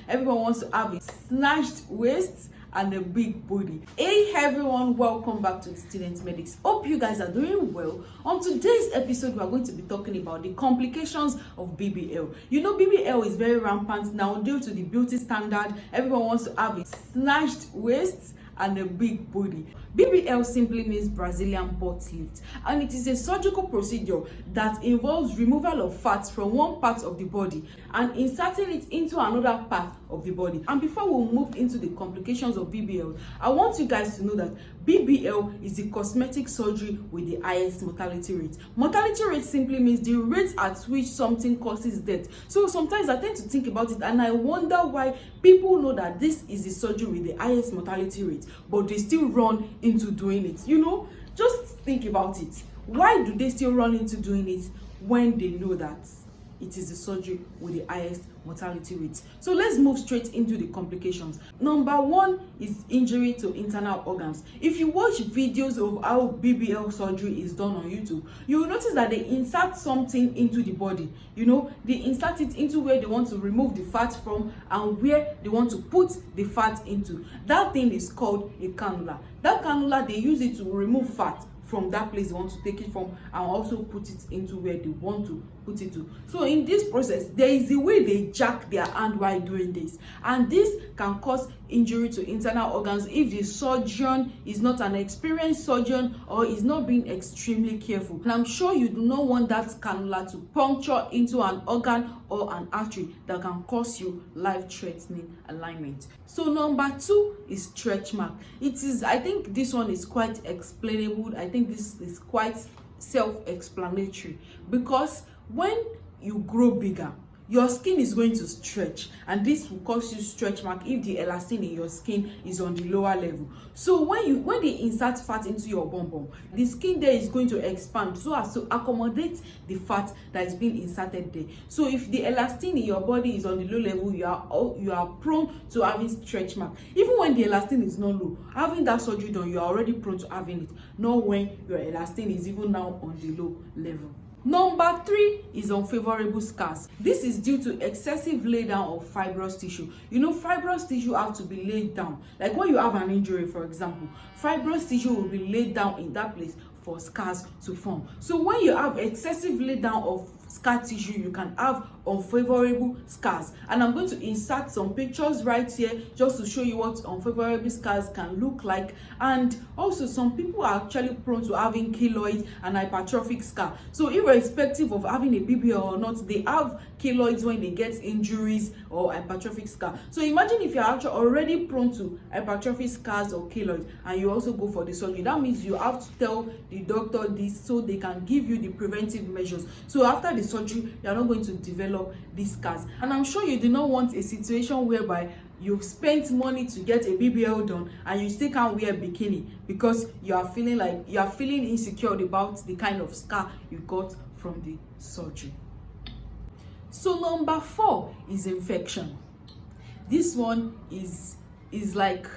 Everyone wants to have a snatched waist and a big booty. Hey everyone, welcome back to the Student Medics. Hope you guys are doing well. On today's episode, we are going to be talking about the complications of BBL. You know, BBL is very rampant now due to the beauty standard. Everyone wants to have a snatched waist and a big booty. BBL simply means Brazilian butt lift, and it is a surgical procedure that involves removal of fat from one part of the body and inserting it into another part of the body. And before we move into the complications of BBL, I want you guys to know that BBL is the cosmetic surgery with the highest mortality rate. Mortality rate simply means the rate at which something causes death. So sometimes I tend to think about it and I wonder why people know that this is the surgery with the highest mortality rate, but they still run into doing it. You know, just think about it. Why do they still run into doing it when they know that it is the surgery with the highest mortality rates? So let's move straight into the complications. Number one is injury to internal organs. If you watch videos of how BBL surgery is done on YouTube, you will notice that they insert something into the body. You know, they insert it into where they want to remove the fat from and where they want to put the fat into. That thing is called a cannula. That cannula, they use it to remove fat from that place they want to take it from and also put it into where they want to put it to. So in this process, there is a way they jack their hand while doing this, and this can cause injury to internal organs if the surgeon is not an experienced surgeon or is not being extremely careful. And I'm sure you do not want that cannula to puncture into an organ or an artery that can cause you life-threatening alignment. So number two is stretch mark. I think this one is quite explainable. I think this is quite self-explanatory, because when you grow bigger, your skin is going to stretch, and this will cause you stretch mark if the elastin in your skin is on the lower level. So when they insert fat into your bum, the skin there is going to expand so as to accommodate the fat that is being inserted there. So if the elastin in your body is on the low level, you are prone to having stretch mark. Even when the elastin is not low, having that surgery done, you are already prone to having it, not when your elastin is even now on the low level. Number three is unfavorable scars. This is due to excessive laydown of fibrous tissue. You know, fibrous tissue have to be laid down. Like when you have an injury, for example, fibrous tissue will be laid down in that place for scars to form. So when you have excessive laydown of scar tissue, you can have unfavorable scars, and I'm going to insert some pictures right here just to show you what unfavorable scars can look like. And also, some people are actually prone to having keloid and hypertrophic scar. So irrespective of having a BBL or not, they have keloids when they get injuries or hypertrophic scar. So imagine if you're actually already prone to hypertrophic scars or keloids and you also go for the surgery. That means you have to tell the doctor this so they can give you the preventive measures. So after the surgery, you're not going to develop these scars. And I'm sure you do not want a situation whereby you've spent money to get a BBL done and you still can't wear bikini because you are feeling insecure about the kind of scar you got from the surgery. So number four is infection. This one is like,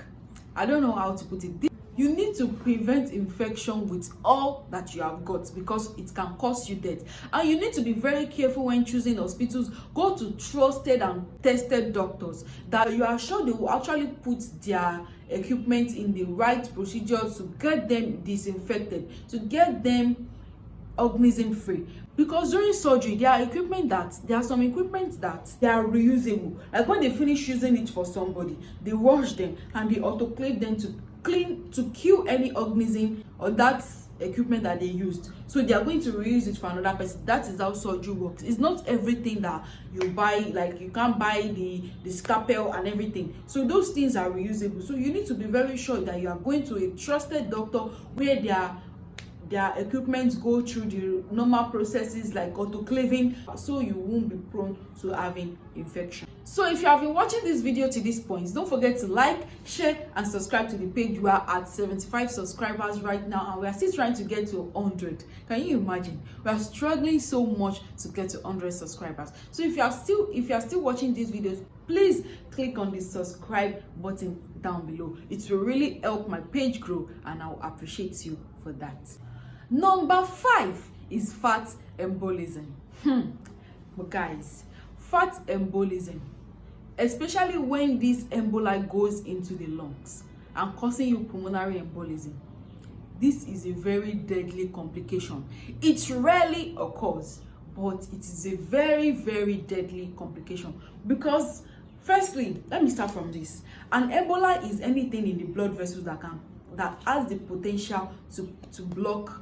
I don't know how to put it. You need to prevent infection with all that you have got, because it can cause you death. And you need to be very careful when choosing hospitals. Go to trusted and tested doctors that you are sure they will actually put their equipment in the right procedures to get them disinfected, to get them organism free. Because during surgery, there are some equipment that they are reusable. Like when they finish using it for somebody, they wash them and they autoclave them to kill any organism or that equipment that they used. So they are going to reuse it for another person. That is how surgery works. It's not everything that you buy, like you can't buy the scalpel and everything. So those things are reusable. So you need to be very sure that you are going to a trusted doctor where their equipment go through the normal processes like autoclaving, so you won't be prone to having infection. So if you have been watching this video to this point, don't forget to like, share and subscribe to the page. We are at 75 subscribers right now and we are still trying to get to 100. Can you imagine? We are struggling so much to get to 100 subscribers. So if you are still watching these videos, please click on the subscribe button down below. It will really help my page grow and I'll appreciate you for that. Number 5 is fat embolism. But guys, fat embolism especially when this emboli goes into the lungs and causing you pulmonary embolism. This is a very deadly complication. It rarely occurs, but it is a very, very deadly complication because, firstly, let me start from this. An emboli is anything in the blood vessels that has the potential to block.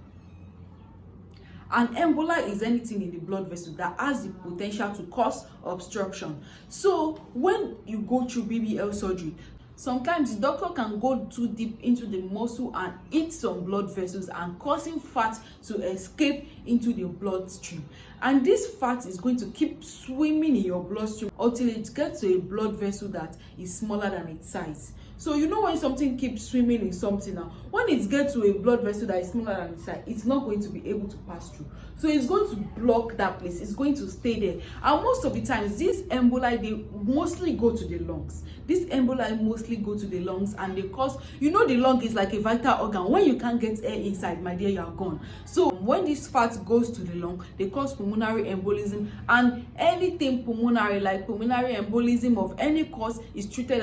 An emboli is anything in the blood vessel that has the potential to cause obstruction. So when you go through BBL surgery, sometimes the doctor can go too deep into the muscle and hit some blood vessels and causing fat to escape into the bloodstream. And this fat is going to keep swimming in your bloodstream until it gets to a blood vessel that is smaller than its size. So you know when something keeps swimming in something now, when it gets to a blood vessel that is smaller than its size, it's not going to be able to pass through. So it's going to block that place. It's going to stay there. And most of the times, these emboli, they mostly go to the lungs. These emboli mostly go to the lungs and they cause, you know, the lung is like a vital organ. When you can't get air inside, my dear, you are gone. So when this fat goes to the lung, they cause pulmonary embolism, and anything pulmonary, like pulmonary embolism of any cause, is treated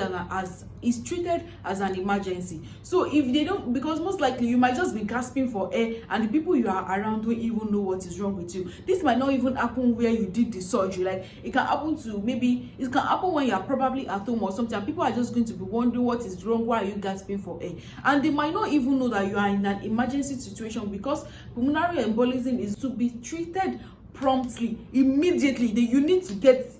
as an emergency. So if they don't, because most likely you might just be gasping for air and the people you are around don't even know what is wrong with you. This might not even happen where you did the surgery. Like it can happen when you are probably at home or something, and people are just going to be wondering what is wrong, why are you gasping for air, and they might not even know that you are in an emergency situation, because pulmonary embolism is to be treated promptly, immediately. You need to get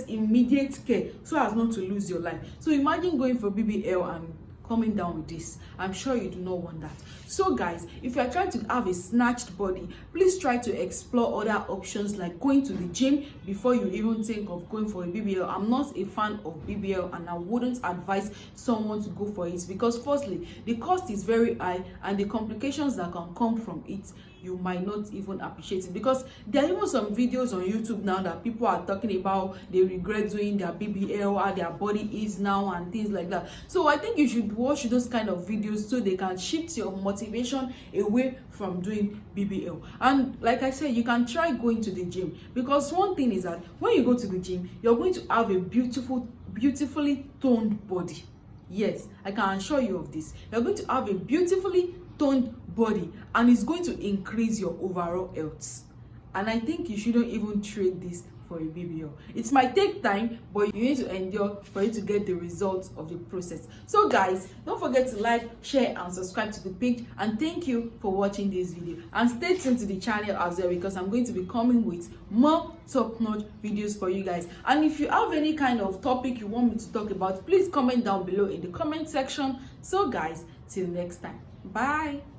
immediate care so as not to lose your life. So imagine going for BBL and coming down with this. I'm sure you do not want that. So guys, if you are trying to have a snatched body, please try to explore other options like going to the gym before you even think of going for a BBL. I'm not a fan of BBL and I wouldn't advise someone to go for it because firstly, the cost is very high and the complications that can come from it, you might not even appreciate it, because there are even some videos on YouTube now that people are talking about they regret doing their BBL, how their body is now and things like that. So I think you should watch those kind of videos so they can shift your motivation away from doing BBL. And like I said, you can try going to the gym, because one thing is that when you go to the gym, you're going to have a beautifully toned body. Yes, I can assure you of this. You're going to have a beautifully toned body and it's going to increase your overall health. And I think you shouldn't even trade this for a BBL. It might take time, but you need to endure for you to get the results of the process. So guys, don't forget to like, share and subscribe to the page, and thank you for watching this video, and stay tuned to the channel as well, because I'm going to be coming with more top-notch videos for you guys. And if you have any kind of topic you want me to talk about, please comment down below in the comment section. So guys, till next time, bye.